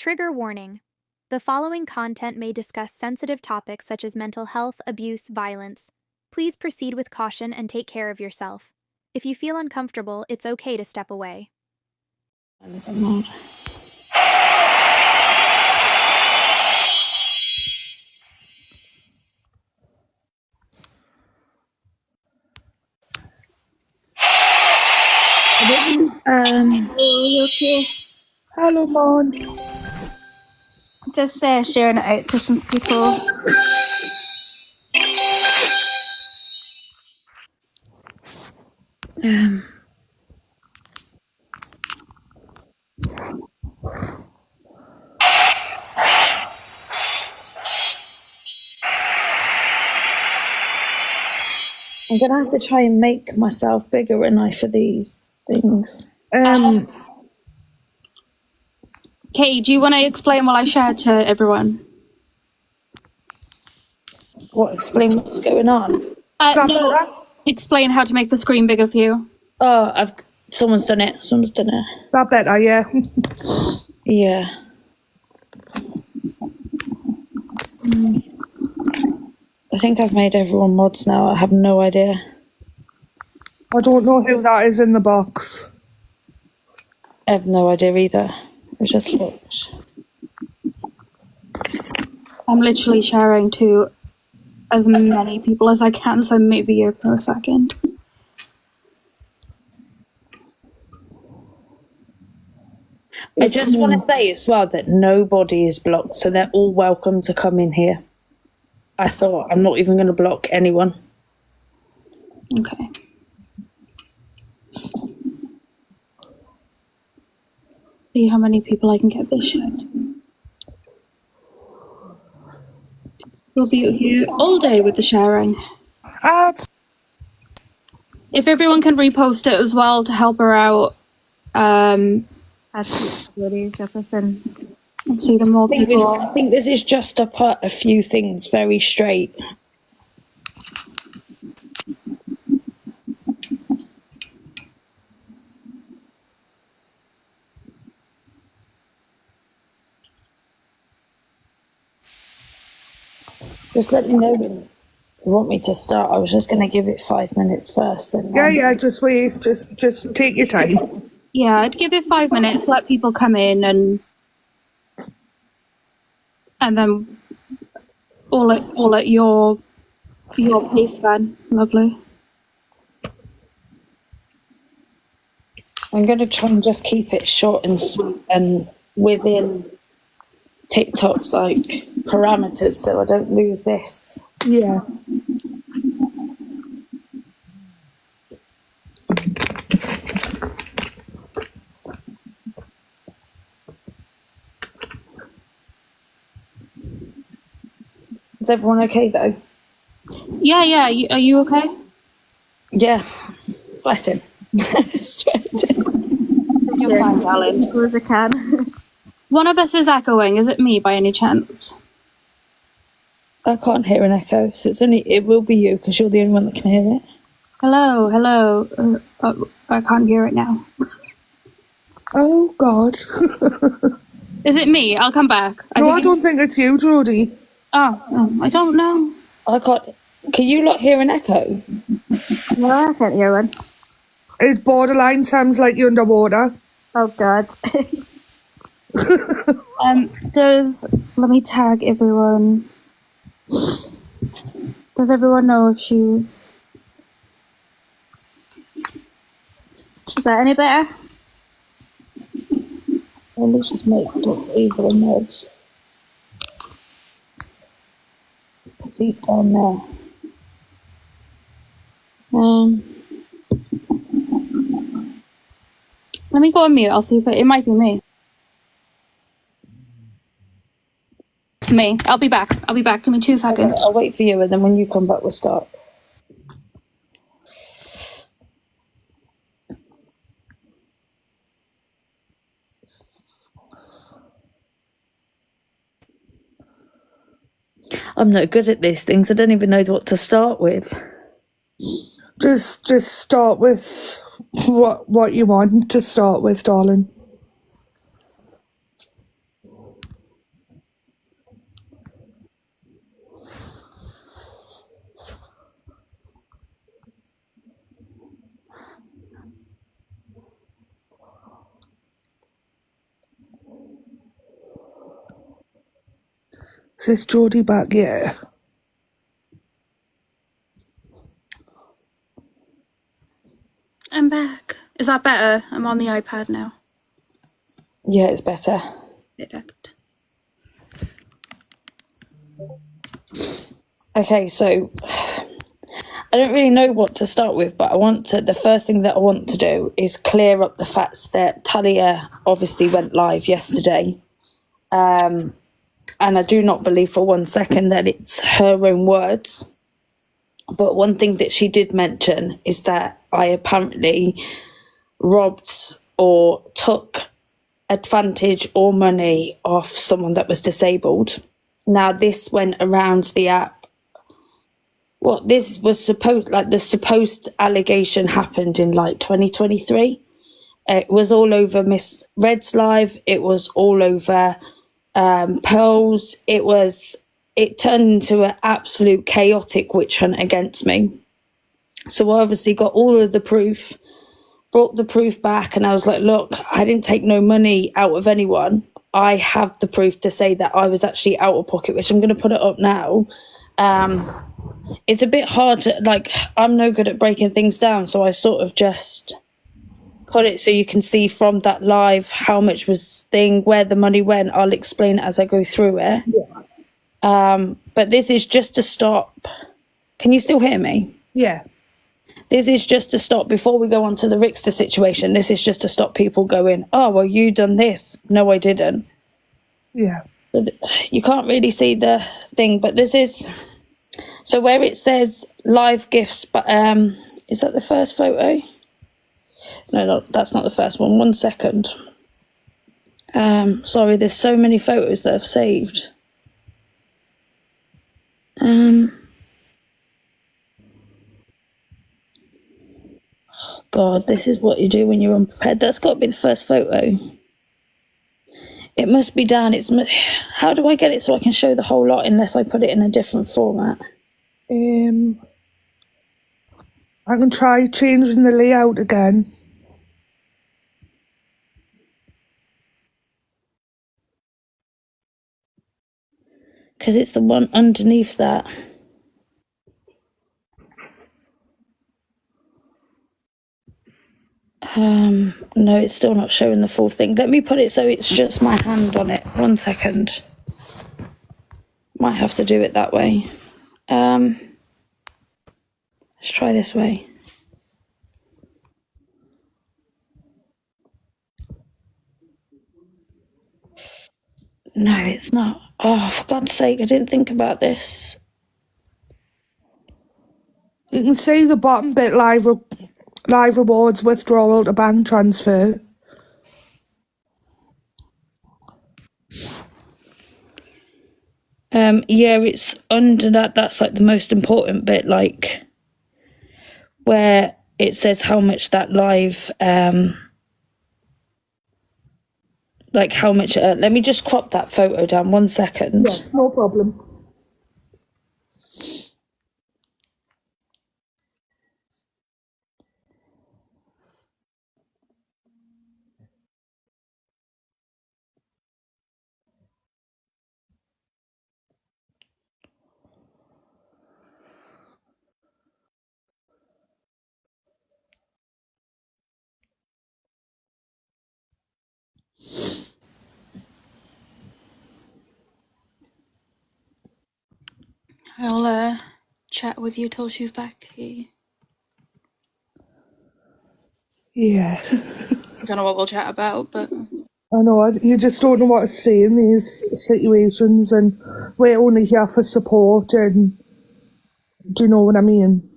Trigger warning. The following content may discuss sensitive topics such as mental health, abuse, violence. Please proceed with caution and take care of yourself. If you feel uncomfortable, it's okay to step away. Okay. Hello, Mon. Just sharing it out to some people. I'm gonna have to try and make myself bigger, and I for these things. Kay, do you want to explain what I shared to everyone? What? Explain what's going on? Explain how to make the screen bigger for you. Oh, someone's done it. Someone's done it. That better, yeah. Yeah. I think I've made everyone mods now. I have no idea. I don't know who that is in the box. I have no idea either. I just looked. I'm literally sharing to as many people as I can, so maybe you for a second. I just want to say as well that nobody is blocked, so they're all welcome to come in here. I thought I'm not even going to block anyone. Okay. See how many people I can get this shared. We'll be here all day with the sharing. If everyone can repost it as well to help her out, that's everything. See the more people. I think this is just to put a few things very straight. Just let me know when you want me to start. I was just going to give it 5 minutes first. Then Yeah, just wait. Just take your time. Yeah, I'd give it 5 minutes, let people come in, and then all at your pace then. Lovely. I'm going to try and just keep it short and sweet and within TikTok's like parameters, so I don't lose this. Yeah. Is everyone okay though? Yeah. Are you okay? Yeah. Sweating. Sweating. You're fine, darling. As I can. One of us is echoing. Is it me by any chance? I can't hear an echo, so it will be you because you're the only one that can hear it. Hello. I can't hear it now. Oh, God. Is it me? I'll come back. I don't think it's you, Jodie. Oh, I don't know. I can't. Can you not hear an echo? No, I can't hear one. It borderline sounds like you're underwater. Oh, God. Let me tag everyone. Does everyone know if she's... Is that any better? Well, let's just make Evil emerge. He's down there. Let me go on mute. I'll see if it might be me. It's me. I'll be back. Give me 2 seconds. Okay, I'll wait for you, and then when you come back, we'll start. I'm not good at these things. I don't even know what to start with. Just start with what you want to start with, darling. Is this Geordie back? Yeah. I'm back. Is that better? I'm on the iPad now. Yeah, it's better. Perfect. Okay, so I don't really know what to start with, but the first thing that I want to do is clear up the facts that Talia obviously went live yesterday. And I do not believe for 1 second that it's her own words. But one thing that she did mention is that I apparently robbed or took advantage or money off someone that was disabled. Now, this went around the app. Well, this was the supposed allegation happened in like 2023. It was all over Miss Red's live. It was all over Pearl's. It turned into an absolute chaotic witch hunt against me. So I obviously got all of the proof, brought the proof back, and I was like, look, I didn't take no money out of anyone. I have the proof to say that I was actually out of pocket, which I'm going to put it up now. It's a bit hard to, like, I'm no good at breaking things down, so I sort of just put it so you can see from that live how much was where the money went. I'll explain it as I go through it. Yeah. But this is just to stop. Can you still hear me? Yeah. This is just to stop, before we go on to the Ricksta situation, this is just to stop people going, oh, well, you done this. No, I didn't. Yeah. So you can't really see the thing, but this is... So where it says live gifts, but is that the first photo? No, that's not the first one. 1 second. Sorry, there's so many photos that I've saved. God, this is what you do when you're unprepared. That's got to be the first photo. It must be down. How do I get it so I can show the whole lot unless I put it in a different format? I can try changing the layout again. Because it's the one underneath that. No, it's still not showing the full thing. Let me put it so it's just my hand on it. 1 second. Might have to do it that way. Let's try this way. No, it's not. Oh, for God's sake, I didn't think about this. You can see the bottom bit, live rewards, withdrawal to bank transfer. Yeah, it's under that. That's like the most important bit, like where it says how much that live, like how much. Let me just crop that photo down 1 second. Yeah, no problem. I'll chat with you till she's back. I Yeah. don't know what we'll chat about, but I know, you just don't know what to say in these situations, and we're only here for support, and do you know what I mean?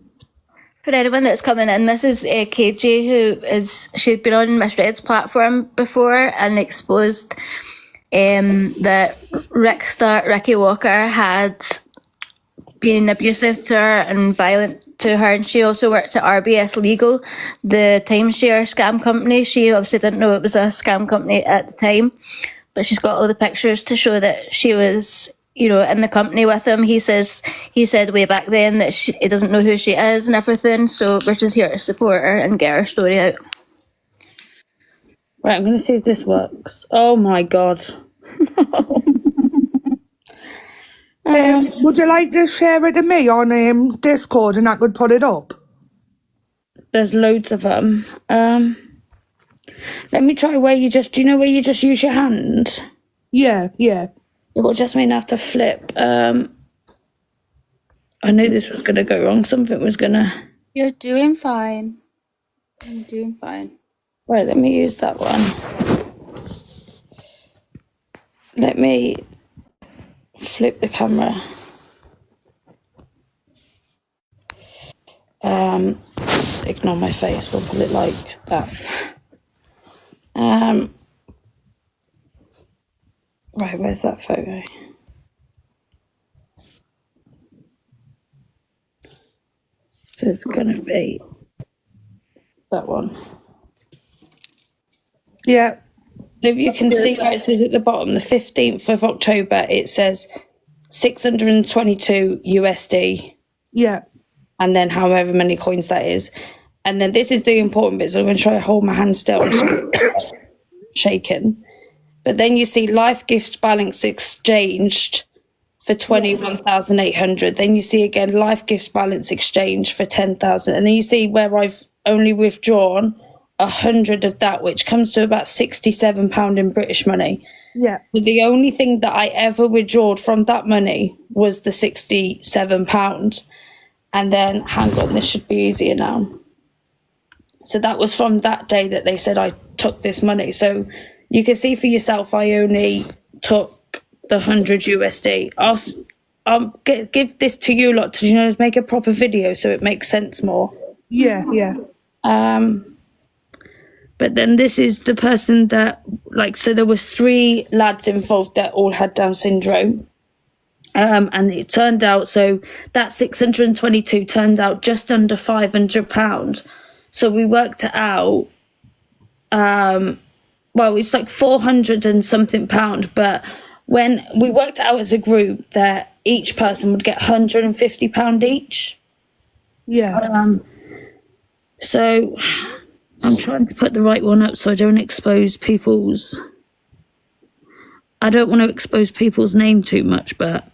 For anyone that's coming in, this is KJaye, she'd been on Miss Red's platform before and exposed that Ricky Walker had been abusive to her and violent to her, and she also worked at RBS Legal, the timeshare scam company. She obviously didn't know it was a scam company at the time, but she's got all the pictures to show that she was, you know, in the company with him. He said way back then that he doesn't know who she is and everything, so we're just here to support her and get her story out. Right, I'm going to see if this works. Oh my God. Would you like to share it to me on Discord and I could put it up? There's loads of them. Let me try where you just, do you know where you just use your hand? Yeah. It will just mean I have to flip. I knew this was going to go wrong. Something was going to... You're doing fine. You're doing fine. Right, let me use that one. Let me flip the camera. Ignore my face, we'll put it like that. Right, where's that photo? So it's gonna be that one. Yeah. So if you can see where it says at the bottom, the 15th of October, it says 622 USD. Yeah. And then however many coins that is. And then this is the important bit, so I'm going to try to hold my hand still. I'm shaking. But then you see life gifts balance exchanged for 21,800. Then you see again life gifts balance exchange for 10,000. And then you see where I've only withdrawn 100 of that, which comes to about £67 in British money. Yeah. So the only thing that I ever withdrawed from that money was the £67. And then, hang on, this should be easier now. So that was from that day that they said I took this money. So you can see for yourself, I only took the 100 USD. I'll give this to you lot to, make a proper video so it makes sense more. Yeah. But then this is the person that, so there was 3 lads involved that all had Down syndrome. And it turned out, so that 622 turned out just under £500. So we worked it out. It's like 400 and something pound. But when we worked it out as a group, that each person would get £150 each. Yeah. So I'm trying to put the right one up so I don't expose people's. I don't want to expose people's name too much, but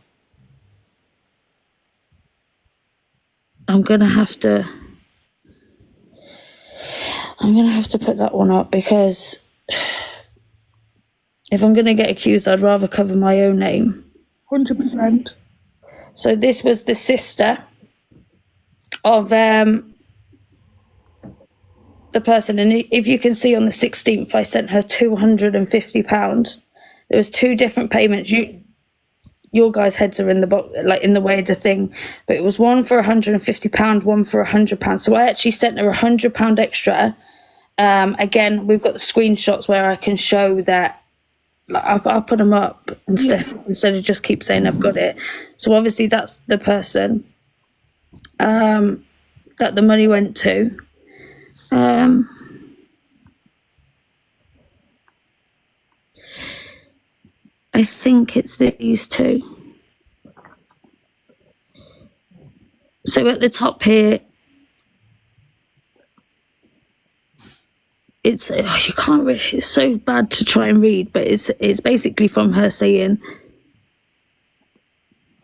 I'm gonna have to put that one up, because if I'm gonna get accused, I'd rather cover my own name. 100%. So this was the sister of the person, and if you can see on the 16th, I sent her £250. There was 2 different payments. Your guys' heads are in the box, in the way of the thing, but it was one for £150, one for £100. So I actually sent her £100 extra. Again, we've got the screenshots where I can show that. I'll put them up instead of just keep saying I've got it. So obviously that's the person that the money went to. I think it's these 2. So at the top here, it's you can't really, it's so bad to try and read, but it's basically from her saying,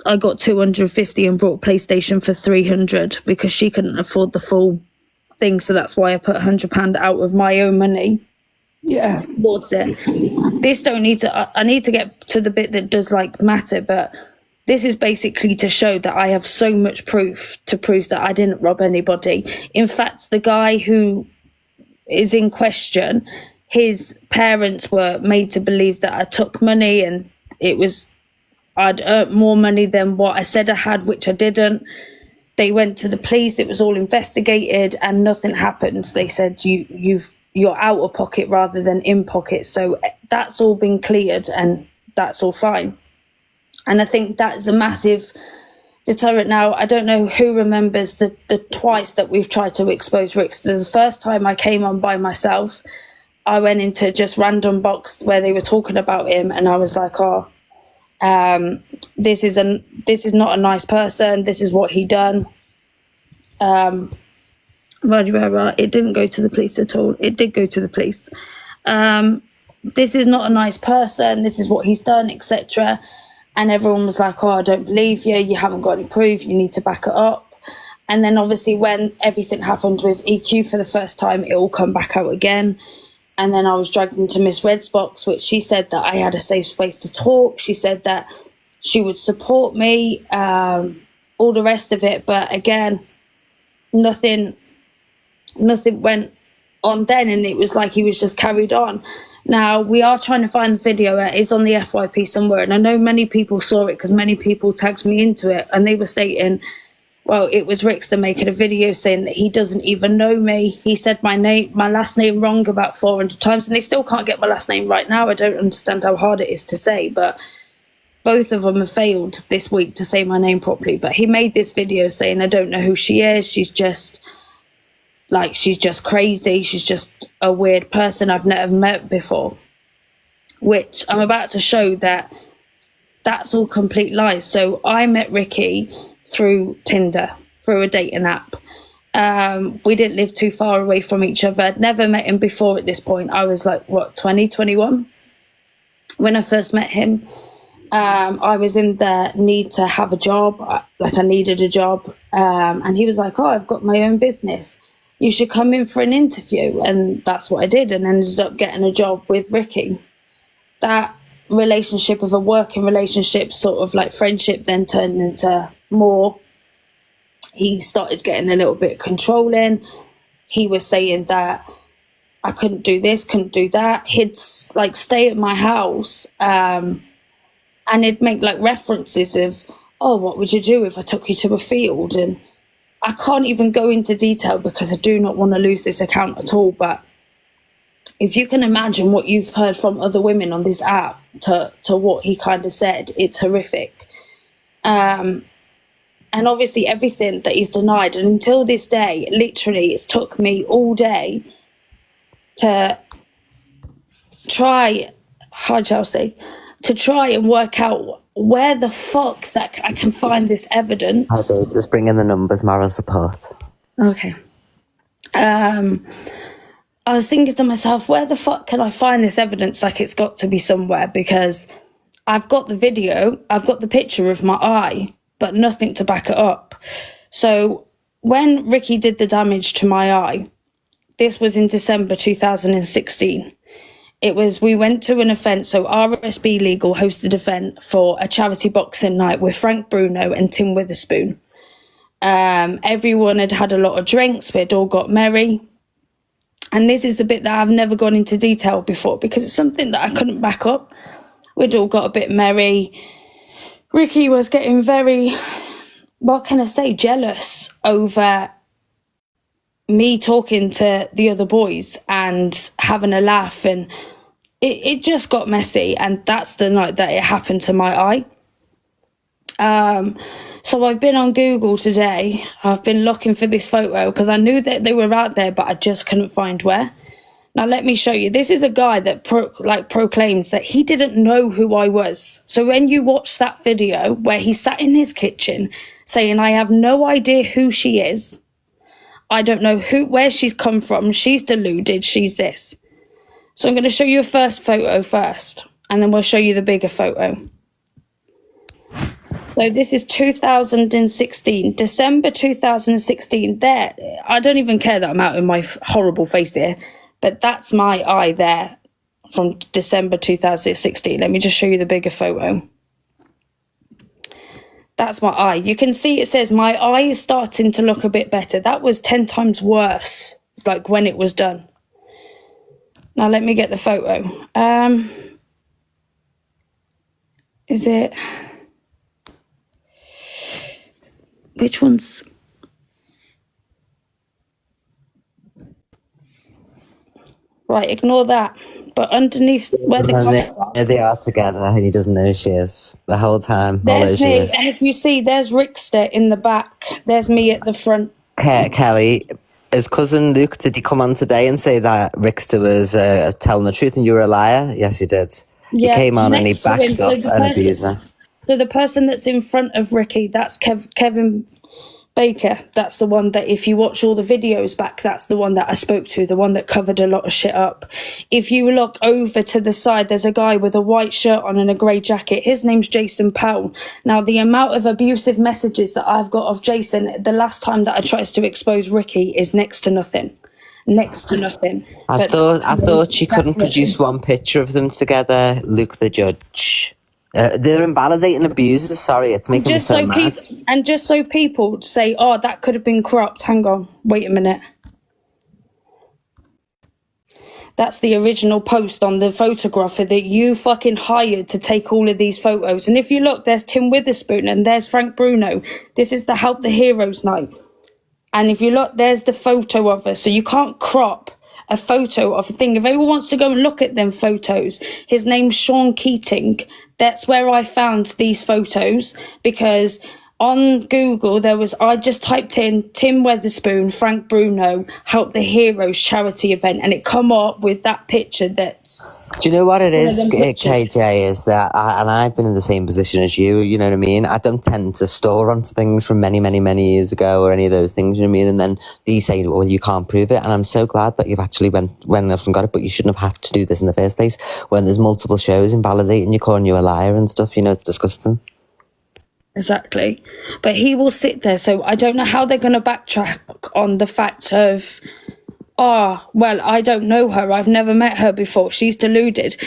I got 250 and brought PlayStation for 300 because she couldn't afford the full thing, so that's why I put £100 out of my own money. Yeah. Towards it. This don't need to. I need to get to the bit that does matter, but this is basically to show that I have so much proof to prove that I didn't rob anybody. In fact, the guy who is in question, his parents were made to believe that I took money and I'd earned more money than what I said I had, which I didn't. They went to the police. It was all investigated and nothing happened. They said you're out of pocket rather than in pocket. So that's all been cleared and that's all fine. And I think that's a massive deterrent. Now, I don't know who remembers the twice that we've tried to expose Ricksta. The first time I came on by myself, I went into just random box where they were talking about him, and I was like, this is not a nice person. This is what he done. It didn't go to the police at all. It did go to the police. This is not a nice person. This is what he's done, etc. and everyone was like, oh, I don't believe you, you haven't got any proof, you need to back it up. And then obviously when everything happened with EQ for the first time, it all come back out again. And then I was dragged into Miss Red's box, which she said that I had a safe space to talk. She said that she would support me, all the rest of it. But again, nothing went on then, and it was like he was just carried on. Now, we are trying to find the video. It is on the FYP somewhere, and I know many people saw it because many people tagged me into it, and they were stating, well, it was Ricksta making a video saying that he doesn't even know me. He said my last name wrong about 400 times, and they still can't get my last name right now. I don't understand how hard it is to say, but both of them have failed this week to say my name properly. But he made this video saying, I don't know who she is. She's just crazy. She's just a weird person I've never met before, which I'm about to show that that's all complete lies. So I met Ricky through Tinder, through a dating app. We didn't live too far away from each other. I'd never met him before at this point. I was like, 20, 21 when I first met him. I was in the need to have a job, like I needed a job. And he was like, oh, I've got my own business. You should come in for an interview. And that's what I did, and ended up getting a job with Ricky. That relationship of a working relationship, sort of like friendship, then turned into more. He started getting a little bit controlling. He was saying that I couldn't do this, couldn't do that. He'd like stay at my house, and he'd make like references of, oh, what would you do if I took you to a field? And I can't even go into detail because I do not want to lose this account at all. But if you can imagine what you've heard from other women on this app to what he kind of said, it's horrific. And obviously everything that he's denied. And until this day, literally, it's took me all day to try, to try and work out where the fuck that I can find this evidence. Okay, just bring in the numbers, moral support. Okay. I was thinking to myself, where the fuck can I find this evidence? Like, it's got to be somewhere, because I've got the video, I've got the picture of my eye, but nothing to back it up. So when Ricky did the damage to my eye, this was in December 2016. We went to an event, so RSB Legal hosted an event for a charity boxing night with Frank Bruno and Tim Witherspoon. Everyone had had a lot of drinks, we'd all got merry. And this is the bit that I've never gone into detail before, because it's something that I couldn't back up. We'd all got a bit merry. Ricky was getting very, what can I say, jealous over me talking to the other boys and having a laugh, and it just got messy. And that's the night that it happened to my eye. So I've been on Google today. I've been looking for this photo because I knew that they were out there, but I just couldn't find where. Now let me show you. This is a guy that proclaims that he didn't know who I was. So when you watch that video where he sat in his kitchen saying, I have no idea who she is, I don't know where she's come from, she's deluded, she's this. So I'm going to show you a first photo first, and then we'll show you the bigger photo. So this is 2016, December 2016. There, I don't even care that I'm out in my horrible face here, but that's my eye there from December 2016. Let me just show you the bigger photo. That's my eye. You can see it says my eye is starting to look a bit better. That was 10 times worse, like when it was done. Now let me get the photo. Is it... Which one's... Right, ignore that. But underneath where the camera... They are together and he doesn't know who she is the whole time. There's me, and if you see, there's Ricksta in the back. There's me at the front. Kelly, his cousin Luke, did he come on today and say that Ricksta was telling the truth and you were a liar? Yes, he did. Yeah, he came on and he backed up the an abuser. So the person that's in front of Ricky, that's Kevin Baker, that's the one that if you watch all the videos back, that's the one that I spoke to, the one that covered a lot of shit up. If you look over to the side, there's a guy with a white shirt on and a grey jacket. His name's Jason Powell. Now, the amount of abusive messages that I've got of Jason the last time that I tried to expose Ricky is next to nothing. Next to nothing. I thought she couldn't produce one picture of them together, Luke the Judge. They're invalidating abusers. Sorry, it's making me so mad. And just so people say, oh, that could have been cropped. Hang on, wait a minute. That's the original post on the photographer that you fucking hired to take all of these photos. And if you look, there's Tim Witherspoon and there's Frank Bruno. This is the Help the Heroes night. And if you look, there's the photo of her. So you can't crop a photo of a thing. If anyone wants to go and look at them photos, his name's Sean Keating. That's where I found these photos, because on Google I just typed in Tim Witherspoon, Frank Bruno, Help the Heroes charity event, and it come up with that picture. That's, do you know what it is, KJaye, is that I've been in the same position as you, you know what I mean? I don't tend to store onto things from many, many, many years ago or any of those things, you know what I mean? And then these say, well, you can't prove it. And I'm so glad that you've actually went off and got it, but you shouldn't have had to do this in the first place when there's multiple shows invalidating you, calling you a liar and stuff, you know, it's disgusting. Exactly. But he will sit there. So I don't know how they're going to backtrack on the fact of, oh, well, I don't know her. I've never met her before. She's deluded.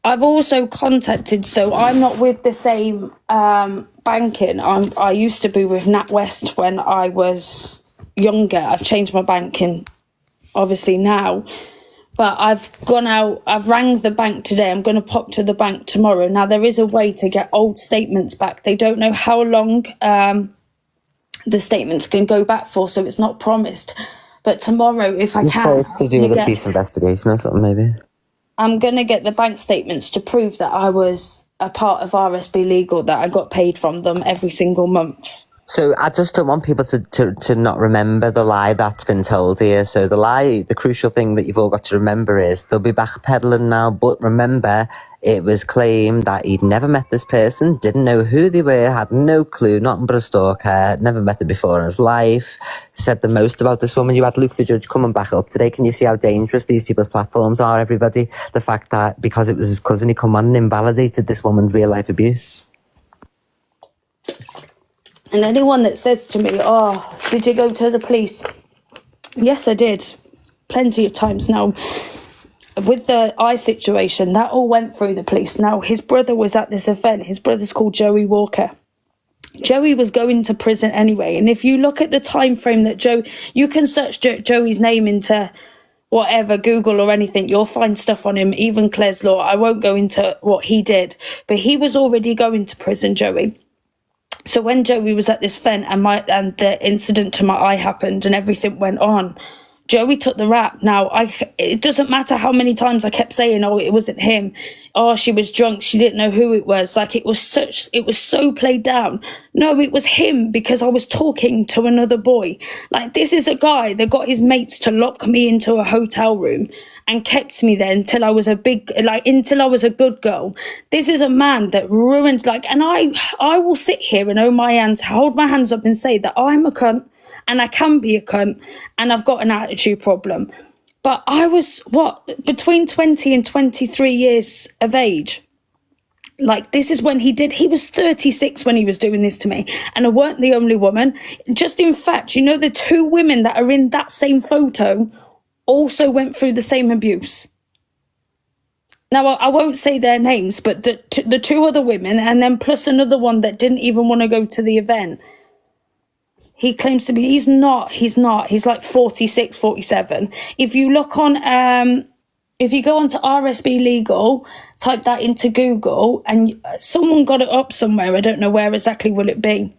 I've also contacted, so I'm not with the same banking. I used to be with NatWest when I was younger. I've changed my banking, obviously, now. But I've gone out, I've rang the bank today. I'm going to pop to the bank tomorrow. Now, there is a way to get old statements back. They don't know how long the statements can go back for, so it's not promised. But tomorrow, if I can... Say it's to do with a police investigation or something, maybe? I'm going to get the bank statements to prove that I was a part of RSB Legal, that I got paid from them every single month. So I just don't want people to not remember the lie that's been told here. So the crucial thing that you've all got to remember is they'll be backpedaling now. But remember, it was claimed that he'd never met this person, didn't know who they were, had no clue, nothing but a stalker, never met them before in his life, said the most about this woman. You had Luke the Judge coming back up today. Can you see how dangerous these people's platforms are, everybody? The fact that because it was his cousin, he come on and invalidated this woman's real life abuse. And anyone that says to me, oh, did you go to the police? Yes, I did. Plenty of times now. With the eye situation, that all went through the police. Now, his brother was at this event. His brother's called Joey Walker. Joey was going to prison anyway. And if you look at the time frame that you can search Joey's name into whatever, Google or anything, you'll find stuff on him, even Claire's Law. I won't go into what he did, but he was already going to prison, Joey. So when Joey was at this event and the incident to my eye happened and everything went on, Joey took the rap. Now, it doesn't matter how many times I kept saying, oh, it wasn't him. Oh, she was drunk. She didn't know who it was. Like, it was so played down. No, it was him, because I was talking to another boy. Like, this is a guy that got his mates to lock me into a hotel room and kept me there until I was until I was a good girl. This is a man that ruined, and I will sit here and hold my hands up and say that I'm a cunt. And I can be a cunt, and I've got an attitude problem. But I was, between 20 and 23 years of age. Like, this is when he was 36 when he was doing this to me. And I weren't the only woman. Just in fact, you know, the two women that are in that same photo also went through the same abuse. Now, I won't say their names, but the two other women, and then plus another one that didn't even want to go to the event. He claims to be, he's not, he's like 46, 47. If you look on, if you go onto RSB Legal, type that into Google, and someone got it up somewhere, I don't know where exactly will it be.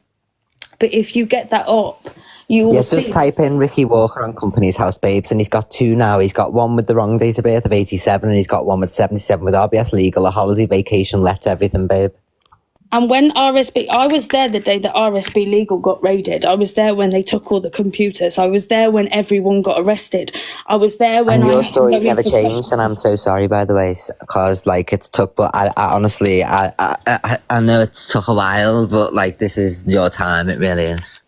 But if you get that up, you will see. Just type in Ricky Walker on Company's House Babes, and he's got two now. He's got one with the wrong date of birth of 87, and he's got one with 77 with RBS Legal, a holiday, vacation, let everything, babe. And when I was there the day that RSB Legal got raided. I was there when they took all the computers. I was there when everyone got arrested. I was there when... And your story's never changed, and I'm so sorry, by the way, because, it's took... But I honestly, I know it took a while, but, this is your time. It really is.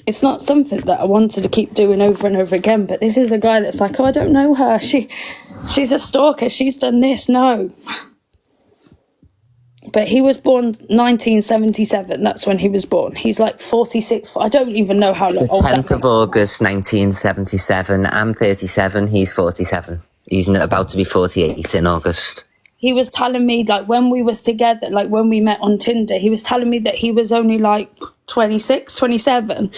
it's not something that I wanted to keep doing over and over again. But this is a guy that's like, oh, I don't know her. She's a stalker. She's done this. No. But he was born 1977. That's when he was born. He's like 46. I don't even know how long. The 10th of August 1977. I'm 37. He's 47. He's about to be 48 in August. He was telling me, like, when we was together, like when we met on Tinder, he was telling me that he was only like 26, 27.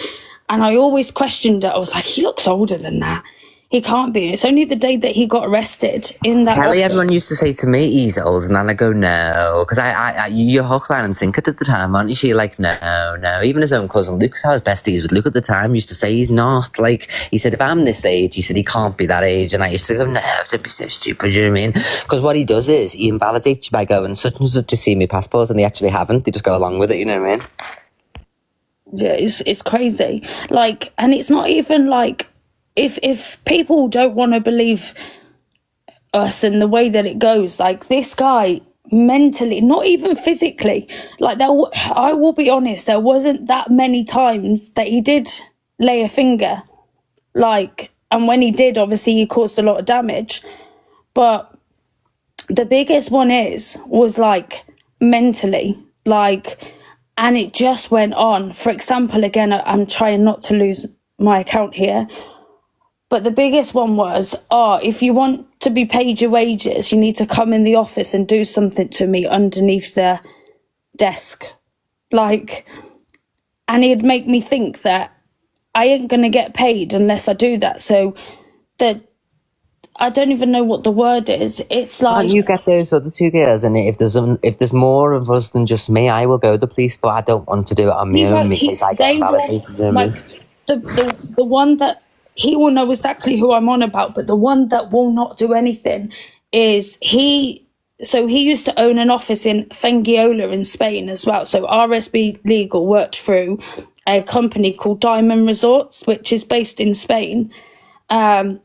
And I always questioned it. I was like, he looks older than that. He can't be. It's only the day that he got arrested in that. Kelly, office. everyone used to say to me, he's old, and then I go, no, because you're hook, line, and sinker at the time, aren't you? She like, no. Even his own cousin Luke, how his besties with Luke at the time, used to say he's not. Like, he said, if I'm this age, he said he can't be that age, and I used to go, no, don't be so stupid. You know what I mean? Because what he does is he invalidates you by going, such and such, to see me passports, and they actually haven't. They just go along with it. You know what I mean? Yeah, it's crazy. Like, and it's not even like. If people don't want to believe us and the way that it goes, like this guy mentally, not even physically, like I will be honest, there wasn't that many times that he did lay a finger, like, and when he did, obviously he caused a lot of damage. But the biggest one was like mentally, like, and it just went on. For example, again, I'm trying not to lose my account here. But the biggest one was, if you want to be paid your wages, you need to come in the office and do something to me underneath the desk. Like, and he'd make me think that I ain't going to get paid unless I do that. So I don't even know what the word is. It's like... Can't you get those other two girls? And if there's more of us than just me, I will go to the police, but I don't want to do it on my own because I get validated. Like, the one that... He will know exactly who I'm on about, but the one that will not do anything is he used to own an office in Fuengirola in Spain as well. So RSB Legal worked through a company called Diamond Resorts, which is based in Spain. And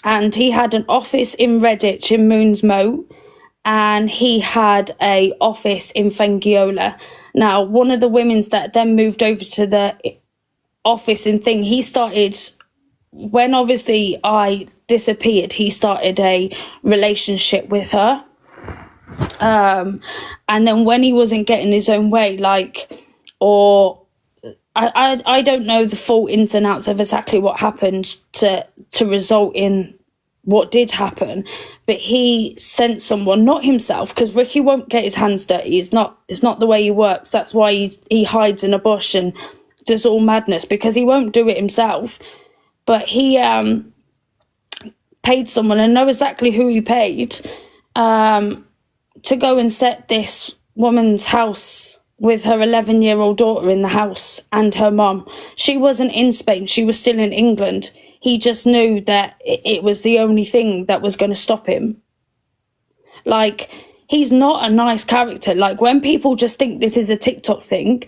he had an office in Redditch in Moon's Moat, and he had a office in Fuengirola. Now, one of the women's that then moved over to the office and thing, he started... When obviously I disappeared, he started a relationship with her. And then when he wasn't getting his own way, like, or I don't know the full ins and outs of exactly what happened to result in what did happen, but he sent someone, not himself, because Ricky won't get his hands dirty. It's not the way he works. That's why he hides in a bush and does all madness, because he won't do it himself. But he paid someone, and know exactly who he paid, to go and set this woman's house with her 11-year-old daughter in the house and her mum. She wasn't in Spain. She was still in England. He just knew that it was the only thing that was going to stop him. Like, he's not a nice character. Like, when people just think this is a TikTok thing,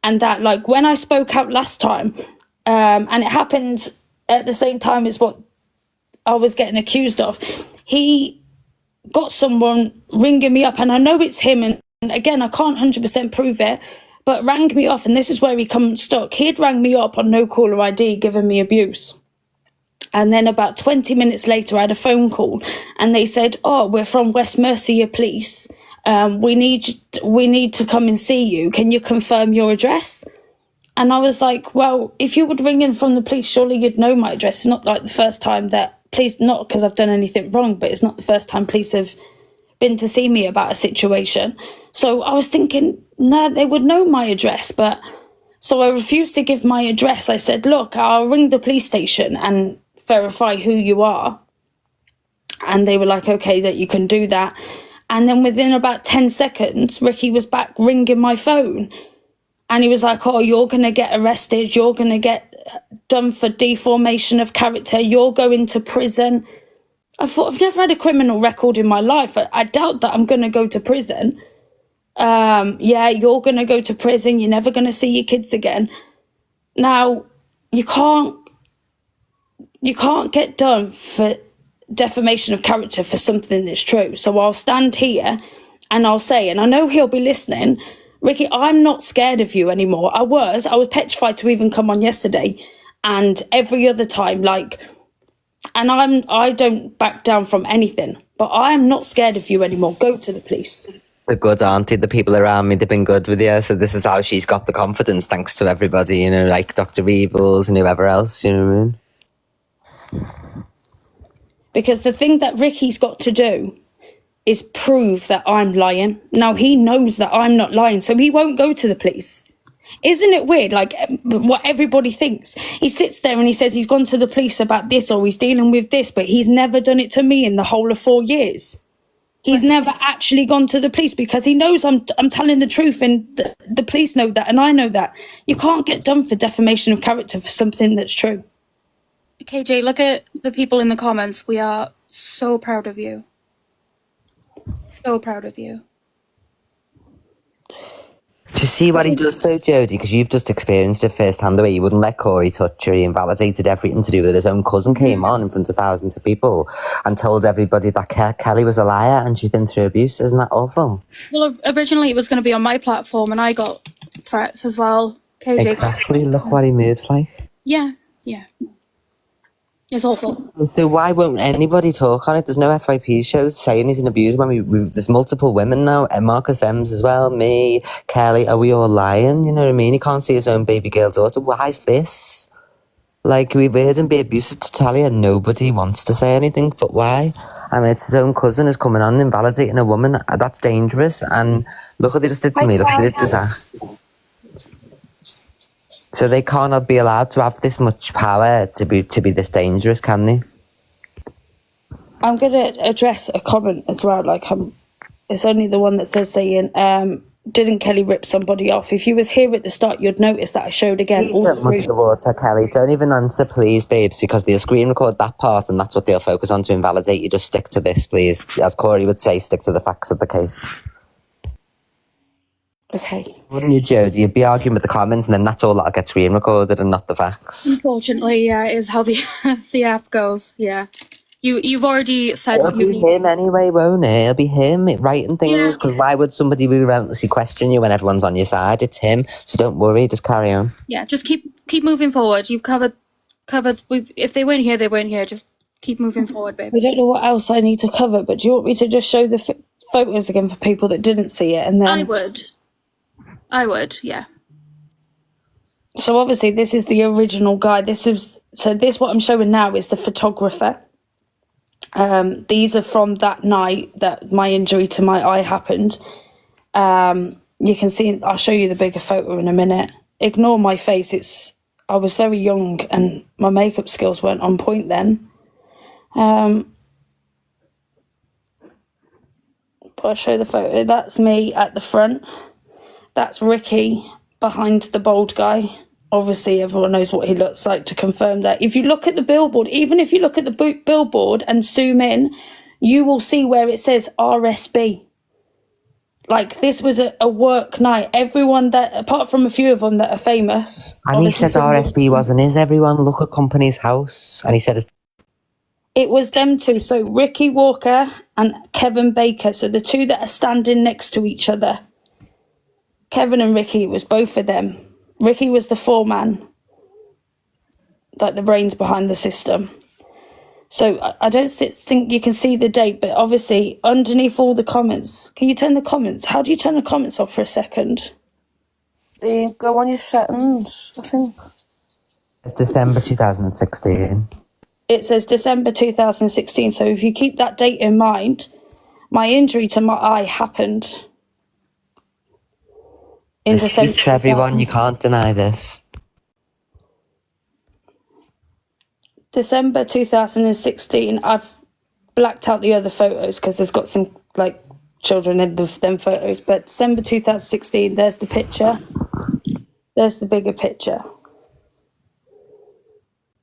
and that, like, when I spoke out last time, and it happened... at the same time as what I was getting accused of, he got someone ringing me up, and I know it's him, and again, I can't 100% prove it, but rang me off, and this is where he come stuck. He'd rang me up on no caller ID, giving me abuse. And then about 20 minutes later, I had a phone call, and they said, we're from West Mercia Police. We need to come and see you. Can you confirm your address? And I was like, well, if you would ring in from the police, surely you'd know my address. It's not like the first time that police, not because I've done anything wrong, but it's not the first time police have been to see me about a situation. So I was thinking, no, they would know my address. But so I refused to give my address. I said, look, I'll ring the police station and verify who you are. And they were like, okay, that you can do that. And then within about 10 seconds, Ricky was back ringing my phone. And he was like, you're going to get arrested. You're going to get done for deformation of character. You're going to prison. I thought, I've never had a criminal record in my life. I doubt that I'm going to go to prison. Yeah, you're going to go to prison. You're never going to see your kids again. Now, you can't get done for defamation of character for something that's true. So I'll stand here and I'll say, and I know he'll be listening, Ricky, I'm not scared of you anymore. I was petrified to even come on yesterday, and every other time, like, and I don't back down from anything, but I am not scared of you anymore. Go to the police. The good auntie, the people around me, they've been good with you. So this is how she's got the confidence, thanks to everybody, you know, like Dr. Evils and whoever else, you know what I mean? Because the thing that Ricky's got to do is prove that I'm lying. Now, he knows that I'm not lying, so he won't go to the police. Isn't it weird, like, what everybody thinks? He sits there and he says he's gone to the police about this or he's dealing with this, but he's never done it to me in the whole of 4 years. He's never actually gone to the police because he knows I'm telling the truth, and the police know that, and I know that. You can't get done for defamation of character for something that's true. KJ, look at the people in the comments. We are so proud of you. So proud of you. To see what he does though, Jodie, because you've just experienced it firsthand, the way he wouldn't let Corey touch her. He invalidated everything to do with it. His own cousin came on in front of thousands of people and told everybody that Kelly was a liar and she's been through abuse. Isn't that awful? Well, originally it was going to be on my platform and I got threats as well. KJ. Exactly. Look what he moves like. Yeah. It's awful. So why won't anybody talk on it? There's no FYP shows saying he's an abuser when there's multiple women now, and Marcus Ems as well, me, Kelly. Are we all lying? You know what I mean? He can't see his own baby girl daughter. Why is this? Like, we've heard him be abusive to Talia and nobody wants to say anything, but why? And it's his own cousin who's coming on and invalidating a woman. That's dangerous. And look what they just did to me. Look what they did to Zach. So they cannot be allowed to have this much power to be this dangerous, can they? I'm going to address a comment as well. Like, it's only the one that says saying, didn't Kelly rip somebody off? If you was here at the start, you'd notice that I showed again. Please don't muddy the water, Kelly. Don't even answer, please, babes, because they'll screen record that part and that's what they'll focus on to invalidate you. Just stick to this, please. As Corey would say, stick to the facts of the case. Okay. Wouldn't you, Jodie? You'd be arguing with the comments and then that's all that gets screen recorded and not the facts. Unfortunately, yeah, it is how the app goes. Yeah. You've already said... It'll be him anyway, won't it? It'll be him writing things, because why would somebody relentlessly question you when everyone's on your side? It's him, so don't worry, just carry on. Yeah, just keep moving forward. You've covered... If they weren't here, they weren't here. Just keep moving forward, babe. I don't know what else I need to cover, but do you want me to just show the photos again for people that didn't see it? And then I would, yeah. So obviously this is the original guy. What I'm showing now is the photographer. These are from that night that my injury to my eye happened. You can see, I'll show you the bigger photo in a minute. Ignore my face. I was very young and my makeup skills weren't on point then. But I'll show the photo. That's me at the front. That's Ricky behind the bald guy. Obviously, everyone knows what he looks like to confirm that. If you look at the billboard, even if you look at the billboard and zoom in, you will see where it says RSB. Like, this was a work night. Everyone that, apart from a few of them that are famous. And he said RSB wasn't his, everyone. Look at Company's House. And he said it was them two. So Ricky Walker and Kevin Baker. So the two that are standing next to each other. Kevin and Ricky, it was both of them. Ricky was the foreman, like the brains behind the system. So I don't think you can see the date, but obviously underneath all the comments, can you turn the comments? How do you turn the comments off for a second? Go on your settings, I think. it's December 2016. It says December 2016. So if you keep that date in mind, my injury to my eye happened in December. This everyone, you can't deny this. December 2016. I've blacked out the other photos because there's got some like children in them photos. But December 2016, there's the picture. There's the bigger picture.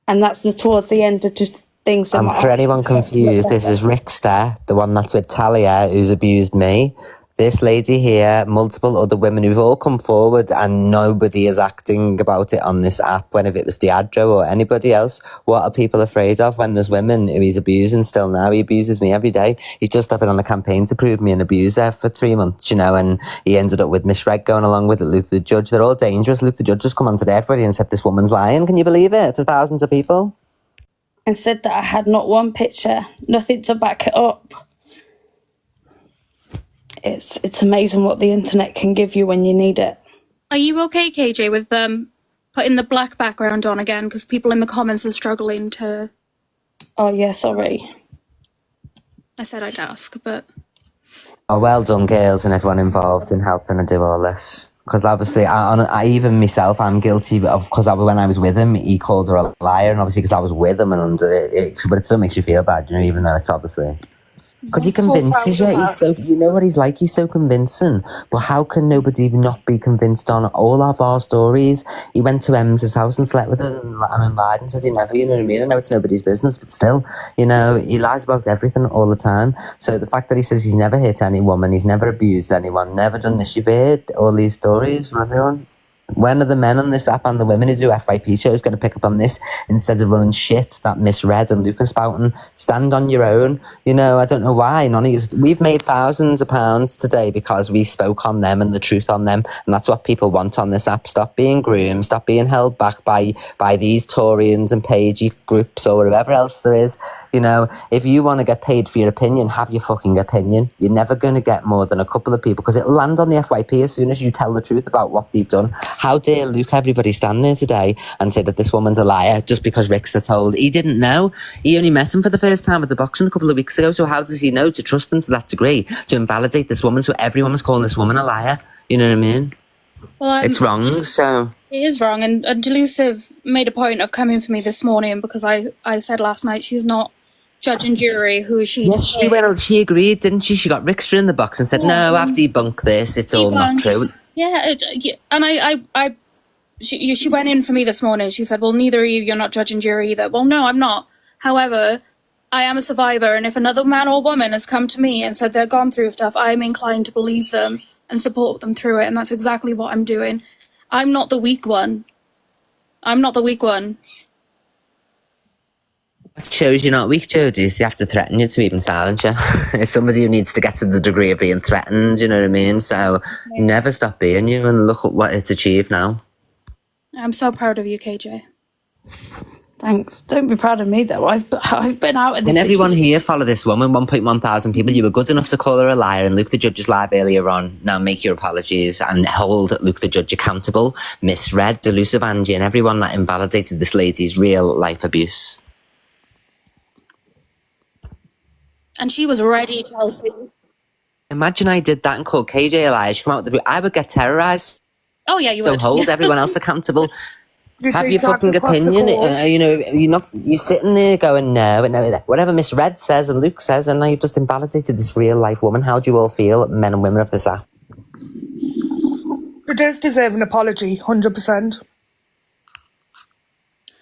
And that's towards the end of just things. And for anyone confused, this is Ricksta, the one that's with Talia, who's abused me. this lady here, multiple other women who've all come forward, and nobody is acting about it on this app. When if it was Diadro or anybody else, what are people afraid of when there's women who he's abusing still now? He abuses me every day. He's just been on a campaign to prove me an abuser for 3 months, you know, and he ended up with Miss Red going along with it, Luke the Judge. They're all dangerous. Luke the Judge just come on today, everybody, and said this woman's lying. Can you believe it? To thousands of people. And said that I had not one picture, nothing to back it up. It's amazing what the internet can give you when you need it. Are you okay, KJ, with putting the black background on again? Because people in the comments are struggling to... Oh, yeah, sorry. I said I'd ask, but... Oh, well done, girls, and everyone involved in helping to do all this. Because obviously, I even myself, I'm guilty of, because when I was with him, he called her a liar, and obviously because I was with him, and but it still makes you feel bad, you know, even though it's obviously... Because he convinces you, he's so, you know what he's like, he's so convincing. But how can nobody not be convinced on all of our stories? He went to Em's house and slept with her and lied and said he never, you know what I mean? I know it's nobody's business, but still, you know, he lies about everything all the time. So the fact that he says he's never hit any woman, he's never abused anyone, never done this, you've heard all these stories from everyone. When are the men on this app and the women who do FYP shows going to pick up on this instead of running shit that Miss Red and Luke are spouting? Stand on your own. You know, I don't know why. None of you. We've made thousands of pounds today because we spoke on them and the truth on them, and that's what people want on this app. Stop being groomed. Stop being held back by these Taurians and Pagey groups or whatever else there is. You know, if you want to get paid for your opinion, have your fucking opinion. You're never going to get more than a couple of people because it'll land on the FYP as soon as you tell the truth about what they've done. How dare Luke, everybody stand there today and say that this woman's a liar just because Ricksta told? He didn't know. He only met him for the first time at the boxing a couple of weeks ago. So how does he know to trust them to that degree to invalidate this woman? So everyone was calling this woman a liar. You know what I mean? Well, it's wrong. So it is wrong. And Delusive made a point of coming for me this morning because I said last night she's not judge and jury. Who is she? Yes, she went on. She agreed, didn't she? She got Ricksta in the box and said, "No, I've debunked this. It's all not true." Yeah, and she went in for me this morning. She said, "Well, neither are you. You're not judge and jury either." Well, no, I'm not. However, I am a survivor, and if another man or woman has come to me and said they're gone through stuff, I am inclined to believe them and support them through it, and that's exactly what I'm doing. I'm not the weak one. I'm not the weak one. What shows you're not weak, Jodie, is they have to threaten you to even silence you. It's somebody who needs to get to the degree of being threatened, you know what I mean? So never stop being you, and look at what it's achieved now. I'm so proud of you, KJ. Thanks. Don't be proud of me, though. I've been out in this. And everyone here follow this woman, 1.1 thousand people. You were good enough to call her a liar, and Luke the Judge is live earlier on. Now make your apologies and hold Luke the Judge accountable. Miss Red, Delusive Angie, and everyone that invalidated this lady's real life abuse. And she was ready, Chelsea. Imagine I did that and called KJaye a liar. She come out with the I would get terrorised. Oh yeah, you would. So hold everyone else accountable. Have your fucking opinion. You know, you're sitting there going, no, whatever Miss Red says and Luke says, and now you've just invalidated this real life woman. How do you all feel, men and women of this app? She does deserve an apology, 100%.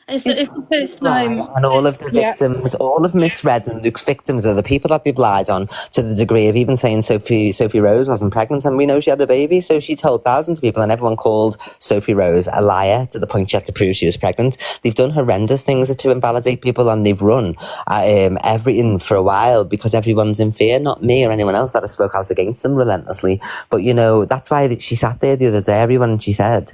It's the first time. And all of the victims, all of Miss Red and Luke's victims are the people that they've lied on, to the degree of even saying Sophie Rose wasn't pregnant, and we know she had a baby. So she told thousands of people, and everyone called Sophie Rose a liar to the point she had to prove she was pregnant. They've done horrendous things to invalidate people, and they've run everything for a while because everyone's in fear, not me or anyone else that has spoke out against them relentlessly. But you know, that's why she sat there the other day, everyone, and she said,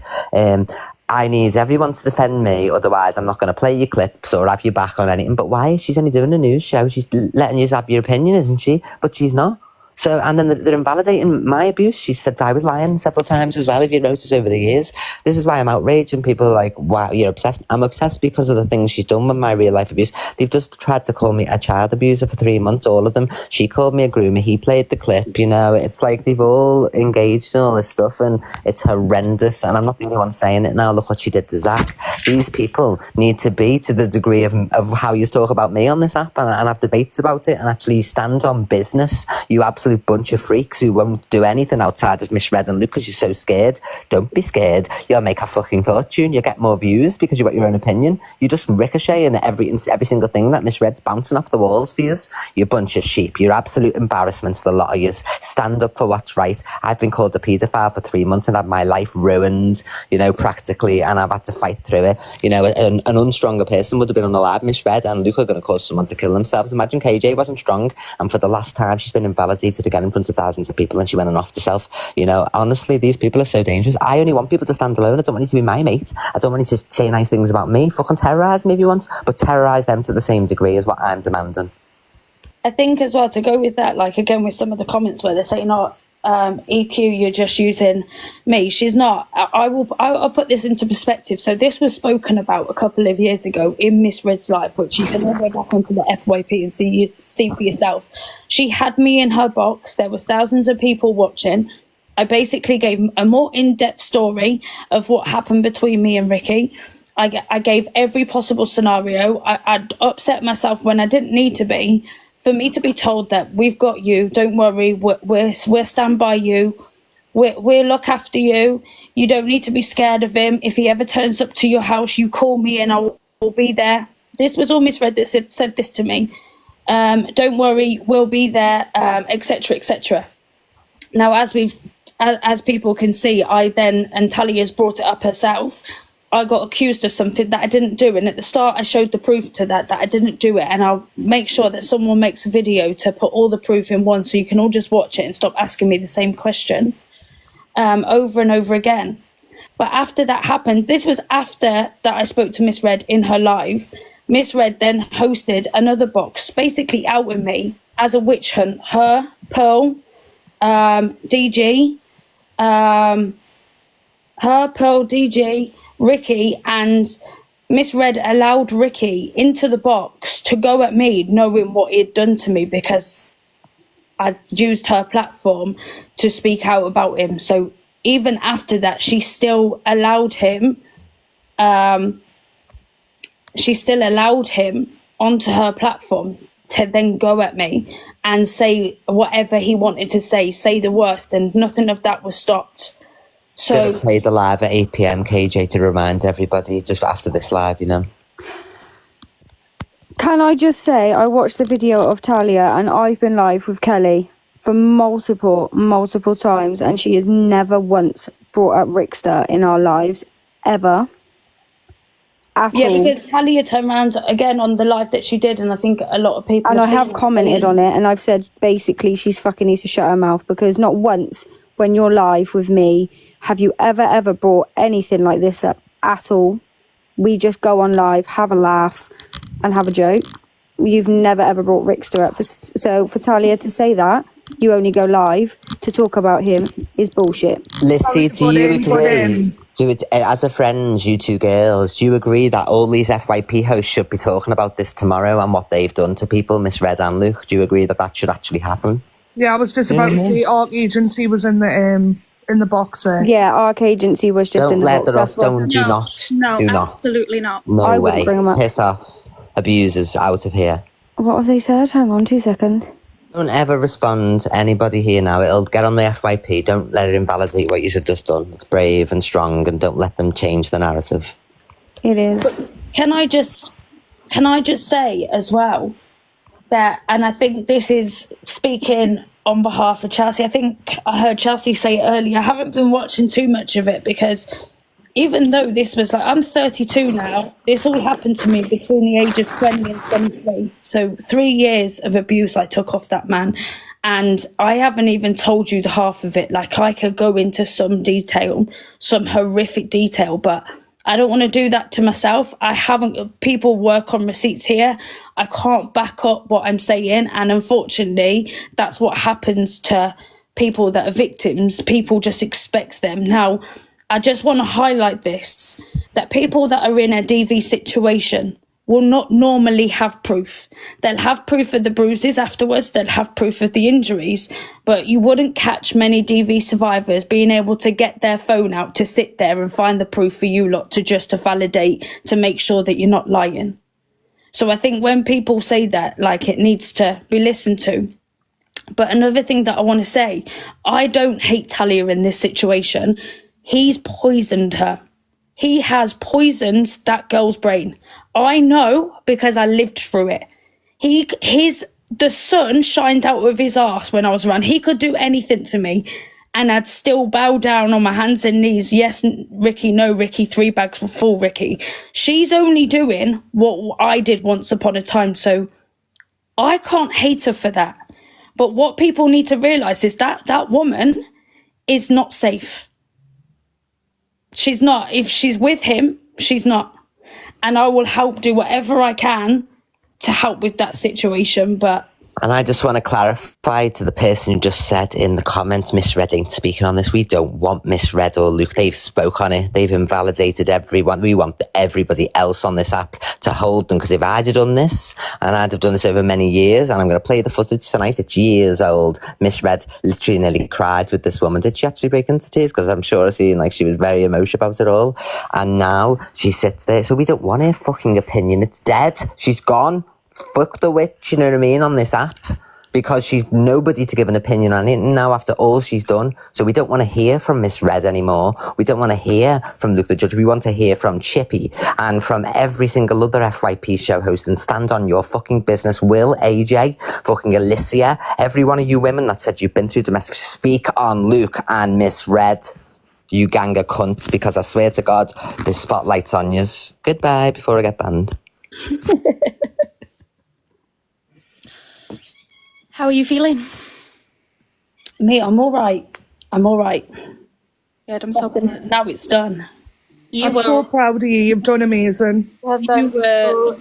I need everyone to defend me, otherwise I'm not going to play your clips or have you back on anything. But why? She's only doing a news show. She's letting you have your opinion, isn't she? But she's not. So, and then they're invalidating my abuse. She said I was lying several times as well, if you notice over the years. This is why I'm outraged, and people are like, wow, you're obsessed. I'm obsessed because of the things she's done with my real life abuse. They've just tried to call me a child abuser for 3 months, all of them. She called me a groomer. He played the clip, you know. It's like they've all engaged in all this stuff, and it's horrendous. And I'm not the only one saying it now. Look what she did to Zach. These people need to be to the degree of how you talk about me on this app and have debates about it and actually stand on business. You absolutely absolute bunch of freaks who won't do anything outside of misread and Luke because you're so scared. Don't be scared. You'll make a fucking fortune. You'll get more views because you've got your own opinion. You just ricochet in every single thing that misread's bouncing off the walls for you. You bunch of sheep. You're absolute embarrassment to the lot of you. Stand up for what's right. I've been called a paedophile for 3 months and had my life ruined, you know, practically, and I've had to fight through it. You know, an unstronger person would have been on the live misread and Luke are going to cause someone to kill themselves. Imagine KJaye wasn't strong and for the last time she's been invalidated again in front of thousands of people and she went and offed herself. You know, honestly, these people are so dangerous. I only want people to stand alone. I don't want you to be my mate. I don't want you to say nice things about me. Fucking terrorise me if you want, but terrorise them to the same degree as what I'm demanding. I think as well, to go with that, like again with some of the comments where they're saying, "Oh, EQ, you're just using me." She's not. I'll put this into perspective. So this was spoken about a couple of years ago in Miss Red's life, which you can go back onto the FYP and see for yourself. She had me in her box. There was thousands of people watching. I basically gave a more in-depth story of what happened between me and Ricky. I gave every possible scenario. I'd upset myself when I didn't need to be. For me to be told that we've got you, don't worry, we're stand by you, we'll look after you. You don't need to be scared of him. If he ever turns up to your house, you call me and I will be there. This was all Miss Red that said this to me. Don't worry, we'll be there, etc., etc. Now, as people can see, I then, and Talia's brought it up herself, I got accused of something that I didn't do. And at the start, I showed the proof to that I didn't do it. And I'll make sure that someone makes a video to put all the proof in one so you can all just watch it and stop asking me the same question over and over again. But after that happened, this was after that I spoke to Miss Red in her live. Miss Red then hosted another box, basically outing me as a witch hunt. Her, Pearl, DG, Ricky, and Miss Red allowed Ricky into the box to go at me, knowing what he'd done to me because I'd used her platform to speak out about him. So even after that, she still allowed him. She still allowed him onto her platform to then go at me and say whatever he wanted to say the worst, and nothing of that was stopped. So Play the live at 8 p.m. KJaye to remind everybody just after this live, you know. Can I just say, I watched the video of Talia and I've been live with Kelly for multiple times and she has never once brought up Ricksta in our lives, ever. At all. Because Talia turned around again on the live that she did, and I think a lot of people... And I have commented on it and I've said basically she's fucking needs to shut her mouth, because not once when you're live with me have you ever brought anything like this up at all. We just go on live, have a laugh and have a joke. You've never ever brought Ricksta up. So for Talia to say that you only go live to talk about him is bullshit. Lissy, do you agree? As a friend, you two girls, do you agree that all these FYP hosts should be talking about this tomorrow and what they've done to people, Miss Red and Luke? Do you agree that that should actually happen? Yeah, I was just about to say ARC Agency was in the box there. Yeah, ARC Agency was just in the box. Do not. Absolutely not. No I way. wouldn't bring them up. Piss off. Abusers out of here. What have they said? Hang on 2 seconds. Don't ever respond to anybody here now. It'll get on the FYP. Don't let it invalidate what you've just done. It's brave and strong, and don't let them change the narrative. It is. But can I just say as well that, and I think this is speaking on behalf of Chelsea, I think I heard Chelsea say it earlier, I haven't been watching too much of it because even though this was like, I'm 32 now, this all happened to me between the age of 20 and 23. So 3 years of abuse I took off that man. And I haven't even told you the half of it. Like, I could go into some detail, some horrific detail, but I don't want to do that to myself. People work on receipts here. I can't back up what I'm saying. And unfortunately, that's what happens to people that are victims. People just expect them. Now, I just want to highlight this, that people that are in a DV situation will not normally have proof. They'll have proof of the bruises afterwards, they'll have proof of the injuries, but you wouldn't catch many DV survivors being able to get their phone out to sit there and find the proof for you lot to validate, to make sure that you're not lying. So I think when people say that, like, it needs to be listened to. But another thing that I want to say, I don't hate Talia in this situation. He's poisoned her. He has poisoned that girl's brain. I know because I lived through it. The sun shined out of his arse when I was around. He could do anything to me and I'd still bow down on my hands and knees. Yes, Ricky, no, Ricky, 3 bags were full, Ricky. She's only doing what I did once upon a time, so I can't hate her for that. But what people need to realise is that that woman is not safe. She's not. If she's with him, she's not. And I will do whatever I can to help with that situation, but... And I just want to clarify to the person who just said in the comments, Miss Redding speaking on this, we don't want Miss Red or Luke. They've spoke on it. They've invalidated everyone. We want everybody else on this app to hold them, because if I'd have done this, and I'd have done this over many years, and I'm going to play the footage tonight, it's years old. Miss Red literally nearly cried with this woman. Did she actually break into tears? Because I'm sure I've seen, like, she was very emotional about it all. And now she sits there. So we don't want her fucking opinion. It's dead. She's gone. Fuck the witch, you know what I mean, on this app, because she's nobody to give an opinion on it now after all she's done. So we don't want to hear from Miss Red anymore. We don't want to hear from Luke the Judge. We want to hear from Chippy and from every single other FYP show host. And stand on your fucking business. Will, AJ, fucking Alicia, every one of you women that said you've been through domestic, speak on Luke and Miss Red, you gang of cunts, because I swear to God, the spotlight's on yous. Goodbye before I get banned. How are you feeling? Me, I'm all right. Good, I'm so glad. Now it's done. I'm so proud of you. You've done amazing. You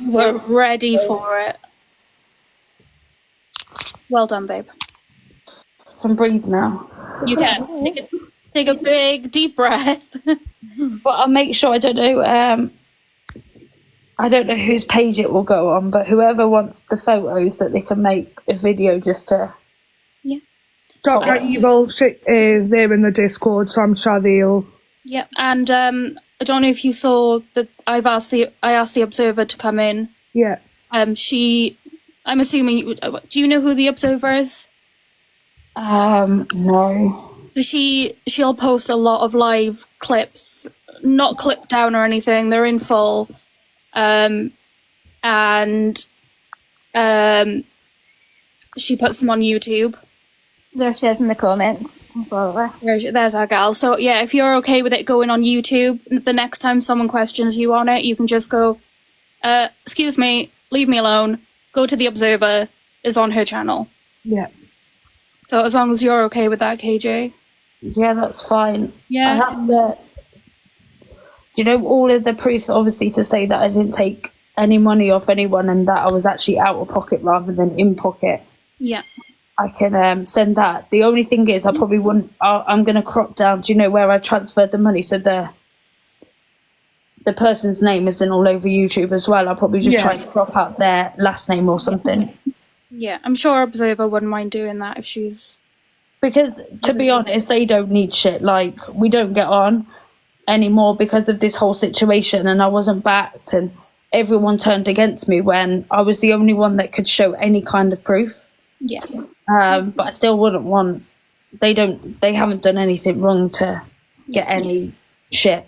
were ready for it. Well done, babe. I can breathe now. You can. Take a big, deep breath. But I'll make sure, I don't know whose page it will go on, but whoever wants the photos, that they can make a video just to... Yeah. Dr. Evil, they're in the Discord, so I'm sure they'll... Yeah, and I don't know if you saw that I asked the Observer to come in. Yeah. I'm assuming, do you know who the Observer is? No. She'll post a lot of live clips, not clipped down or anything, they're in full. And she puts them on YouTube. There she is in the comments. There's our gal. So yeah, if you're okay with it going on YouTube, the next time someone questions you on it, you can just go, excuse me, leave me alone. Go to the Observer, is on her channel. Yeah. So as long as you're okay with that, KJ. Yeah, that's fine. Yeah. I have to... Do you know all of the proof, obviously, to say that I didn't take any money off anyone and that I was actually out of pocket rather than in pocket? Yeah. I can send that. The only thing is, I probably wouldn't... I'm going to crop down, do you know, where I transferred the money, so the person's name isn't all over YouTube as well. I'll probably just try and crop out their last name or something. Yeah, I'm sure Observer wouldn't mind doing that if she's... Because, to be honest, they don't need shit. Like, we don't get on anymore because of this whole situation, and I wasn't backed, and everyone turned against me when I was the only one that could show any kind of proof. Yeah. But I still wouldn't want... They haven't done anything wrong to get any shit.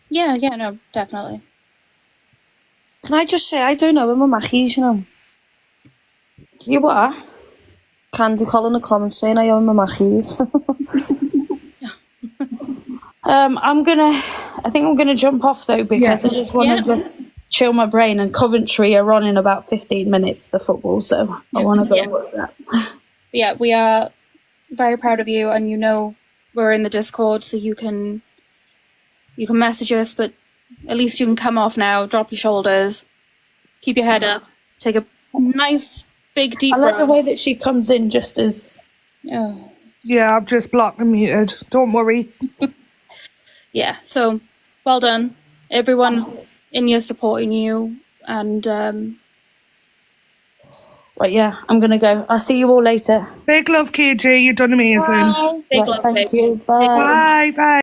Yeah, no, definitely. Can I just say, I don't know where my macchies, you know. You are? Candy Call in the comments saying I own my macchies. I think I'm gonna jump off though, because I just want to just chill my brain, and Coventry are on in about 15 minutes, the football, so I want to go and watch that. Yeah, we are very proud of you, and you know we're in the Discord, so you can message us, but at least you can come off now, drop your shoulders, keep your head up, take a nice big deep breath. I like the way that she comes in just as... Oh. Yeah, I've just blocked and muted. Don't worry. Yeah, so well done. Everyone in here supporting you, and But yeah, I'm gonna go. I'll see you all later. Big love, KJ. You've done amazing. big love, Thank baby. you. Bye. Bye. Bye.